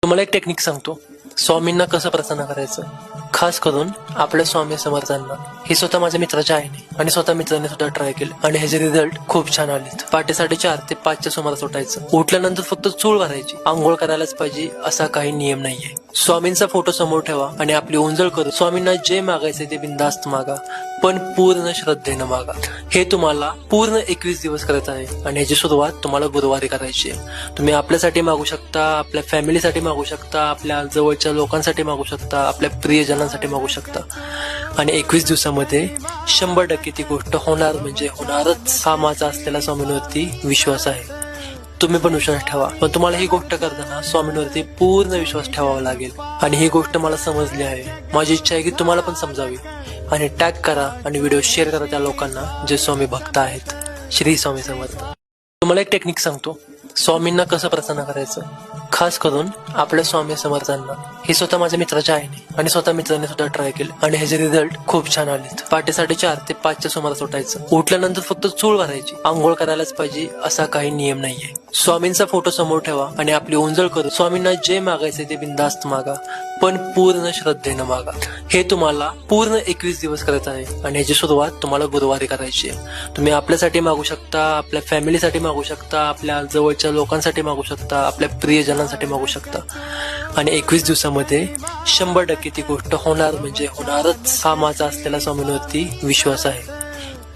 तुम्हाला एक टेक्निक सांगतो. स्वामींना कसं प्रसन्न करायचं, खास करून आपल्या स्वामी समर्थांना. हे स्वतः माझ्या मित्राच्या आईने आणि स्वतः मित्राने सुद्धा ट्राय केलं आणि ह्याचे रिझल्ट खूप छान आलेत. पहाटे 4:30 ते 5च्या सुमारास उठायचं. उठल्यानंतर फक्त चूळ भरायची, आंघोळ करायलाच पाहिजे असा काही नियम नाहीये. स्वामींचा फोटो समोर ठेवा आणि आपली ओंजळ करून स्वामींना जे मागायचे ते बिनधास्त मागा, पण पूर्ण श्रद्धेनं मागा. हे तुम्हाला पूर्ण 21 दिवस करत आहे आणि याची सुरुवात तुम्हाला गुरुवारी करायची आहे. तुम्ही आपल्यासाठी मागू शकता, आपल्या फॅमिलीसाठी मागू शकता, आपल्या जवळच्या लोकांसाठी मागू शकता, आपल्या प्रियजनांसाठी मागू शकता आणि 21 दिवसामध्ये 100% ती गोष्ट होणार म्हणजे होणारच. हा माझा असलेला स्वामींवरती विश्वास आहे. तुम्ही पण विश्वास ठेवा, पण तुम्हाला ही गोष्ट करताना स्वामींवरती पूर्ण विश्वास ठेवावा लागेल आणि ही गोष्ट मला समजली आहे. माझी इच्छा आहे की तुम्हाला पण समजावी आणि टॅग करा आणि व्हिडिओ शेअर करा त्या लोकांना जे स्वामी भक्त आहेत. श्री स्वामी समर्थ. तुम्हाला एक टेक्निक सांगतो. स्वामींना कसं प्रसन्न करायचं, खास करून आपल्या स्वामी समर्थांना. हे स्वतः माझ्या मित्राच्या आईने आणि स्वतः मित्राने सुद्धा ट्राय केलं आणि ह्याचे रिझल्ट खूप छान आलेत. पहाटे 4:30 ते 5च्या सुमारास उठायचं. उठल्यानंतर फक्त चूळ भरायची, आंघोळ करायलाच पाहिजे असा काही नियम नाहीये. स्वामींचा फोटो समोर ठेवा आणि आपली ओंजळ करून स्वामींना जे मागायचे ते बिनधास्त मागा, पण पूर्ण श्रद्धेनं मागा. हे तुम्हाला पूर्ण 21 दिवस करत आहे आणि याची सुरुवात तुम्हाला गुरुवारी करायची आहे. तुम्ही आपल्यासाठी मागू शकता, आपल्या फॅमिलीसाठी मागू शकता, आपल्या जवळच्या लोकांसाठी मागू शकता, आपल्या प्रियजनांसाठी मागू शकता आणि 21 दिवसामध्ये 100% ती गोष्ट होणार म्हणजे होणारच. हा माझा असलेला स्वामींवरती विश्वास आहे.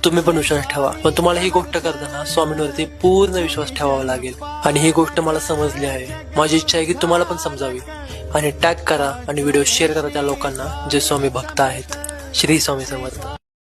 तुम्ही पण विश्वास ठेवा, पण तुम्हाला ही गोष्ट करताना स्वामींवरती पूर्ण विश्वास ठेवावा लागेल आणि ही गोष्ट मला समजली आहे. माझी इच्छा आहे की तुम्हाला पण समजावी आणि टॅग करा आणि व्हिडिओ शेअर करा त्या लोकांना जे स्वामी भक्त आहेत. श्री स्वामी समर्थ.